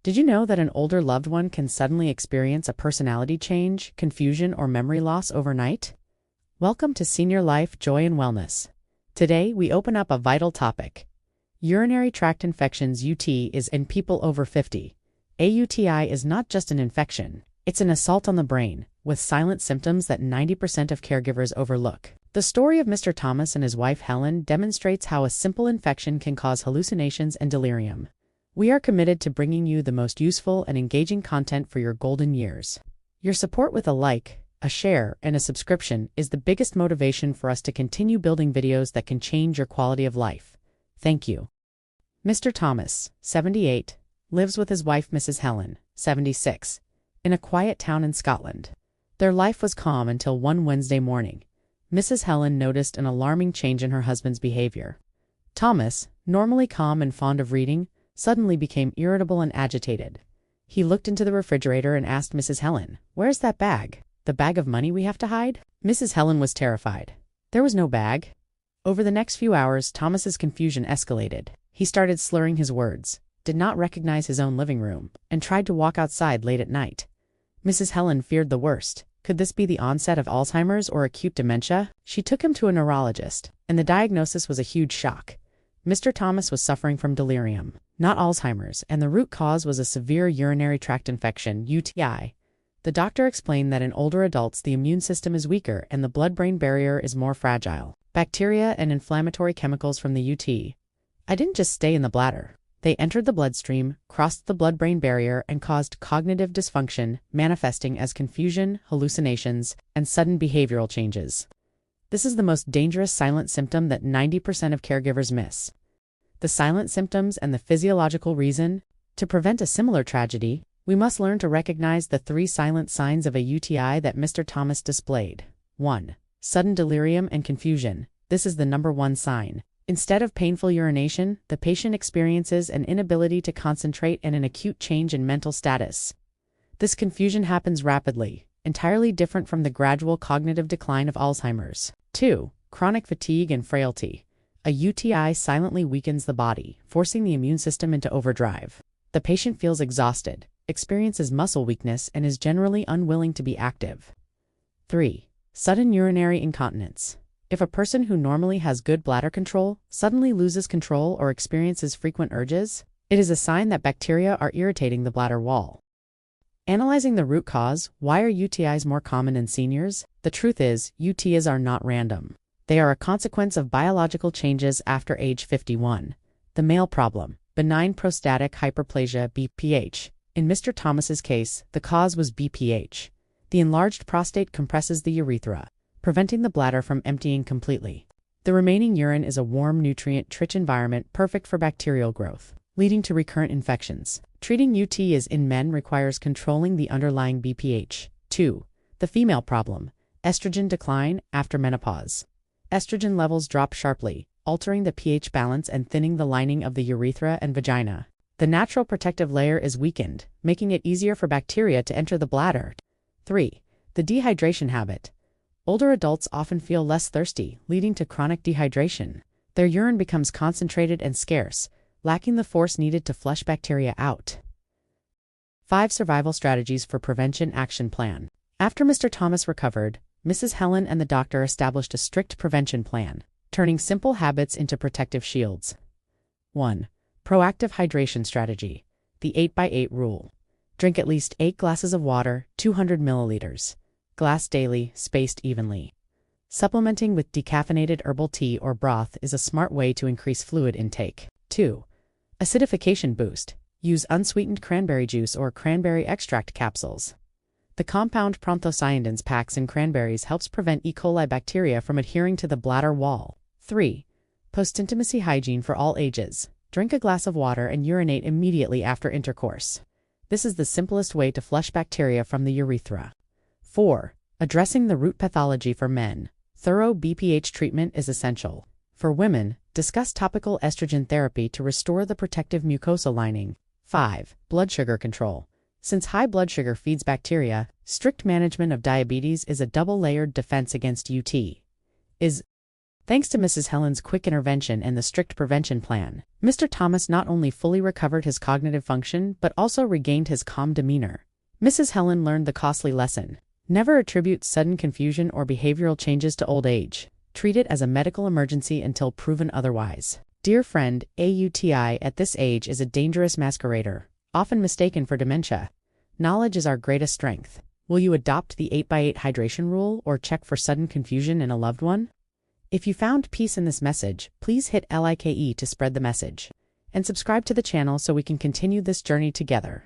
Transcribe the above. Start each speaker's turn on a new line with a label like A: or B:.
A: Did you know that an older loved one can suddenly experience a personality change, confusion, or memory loss overnight? Welcome to Senior Life, Joy and Wellness. Today, we open up a vital topic. Urinary tract infections (UTIs) in people over 50. A UTI is not just an infection, it's an assault on the brain, with silent symptoms that 90% of caregivers overlook. The story of Mr. Thomas and his wife Helen demonstrates how a simple infection can cause hallucinations and delirium. We are committed to bringing you the most useful and engaging content for your golden years. Your support with a like, a share, and a subscription is the biggest motivation for us to continue building videos that can change your quality of life. Thank you. Mr. Thomas, 78, lives with his wife Mrs. Helen, 76, in a quiet town in Scotland. Their life was calm until one Wednesday morning. Mrs. Helen noticed an alarming change in her husband's behavior. Thomas, normally calm and fond of reading, suddenly became irritable and agitated. He looked into the refrigerator and asked Mrs. Helen, "Where's that bag? The bag of money we have to hide?" Mrs. Helen was terrified. There was no bag. Over the next few hours, Thomas's confusion escalated. He started slurring his words, did not recognize his own living room, and tried to walk outside late at night. Mrs. Helen feared the worst. Could this be the onset of Alzheimer's or acute dementia? She took him to a neurologist, and the diagnosis was a huge shock. Mr. Thomas was suffering from delirium, not Alzheimer's, and the root cause was a severe urinary tract infection, UTI. The doctor explained that in older adults the immune system is weaker and the blood-brain barrier is more fragile. Bacteria and inflammatory chemicals from the UTI didn't just stay in the bladder. They entered the bloodstream, crossed the blood-brain barrier, and caused cognitive dysfunction, manifesting as confusion, hallucinations, and sudden behavioral changes. This is the most dangerous silent symptom that 90% of caregivers miss. The silent symptoms and the physiological reason. To prevent a similar tragedy, we must learn to recognize the 3 silent signs of a UTI that Mr. Thomas displayed. 1. Sudden delirium and confusion. This is the #1 sign. Instead of painful urination, the patient experiences an inability to concentrate and an acute change in mental status. This confusion happens rapidly, entirely different from the gradual cognitive decline of Alzheimer's. 2. Chronic fatigue and frailty. A UTI silently weakens the body, forcing the immune system into overdrive. The patient feels exhausted, experiences muscle weakness, and is generally unwilling to be active. 3. Sudden urinary incontinence. If a person who normally has good bladder control suddenly loses control or experiences frequent urges, it is a sign that bacteria are irritating the bladder wall. Analyzing the root cause, why are UTIs more common in seniors? The truth is, UTIs are not random. They are a consequence of biological changes after age 51. The male problem, benign prostatic hyperplasia (BPH). In Mr. Thomas's case, the cause was BPH. The enlarged prostate compresses the urethra, preventing the bladder from emptying completely. The remaining urine is a warm, nutrient-rich environment perfect for bacterial growth, leading to recurrent infections. Treating UTIs in men requires controlling the underlying BPH. 2. The female problem, estrogen decline after menopause. Estrogen levels drop sharply, altering the pH balance and thinning the lining of the urethra and vagina. The natural protective layer is weakened, making it easier for bacteria to enter the bladder. 3. The dehydration habit. Older adults often feel less thirsty, leading to chronic dehydration. Their urine becomes concentrated and scarce, lacking the force needed to flush bacteria out. 5 Survival strategies for prevention action plan. After Mr. Thomas recovered, Mrs. Helen and the doctor established a strict prevention plan, turning simple habits into protective shields. 1. Proactive hydration strategy. The 8x8 rule. Drink at least 8 glasses of water, 200 milliliters. Glass daily, spaced evenly. Supplementing with decaffeinated herbal tea or broth is a smart way to increase fluid intake. 2. Acidification boost. Use unsweetened cranberry juice or cranberry extract capsules. The compound proanthocyanidins packs in cranberries helps prevent E. coli bacteria from adhering to the bladder wall. 3. Post-intimacy hygiene for all ages. Drink a glass of water and urinate immediately after intercourse. This is the simplest way to flush bacteria from the urethra. 4. Addressing the root pathology for men. Thorough BPH treatment is essential. For women, discuss topical estrogen therapy to restore the protective mucosal lining. 5. Blood sugar control. Since high blood sugar feeds bacteria, strict management of diabetes is a double-layered defense against UTI. Thanks to Mrs. Helen's quick intervention and the strict prevention plan, Mr. Thomas not only fully recovered his cognitive function but also regained his calm demeanor. Mrs. Helen learned the costly lesson: never attribute sudden confusion or behavioral changes to old age. Treat it as a medical emergency until proven otherwise. Dear friend, a UTI at this age is a dangerous masquerader, often mistaken for dementia. Knowledge is our greatest strength. Will you adopt the 8x8 hydration rule or check for sudden confusion in a loved one? If you found peace in this message, please hit like to spread the message. And subscribe to the channel so we can continue this journey together.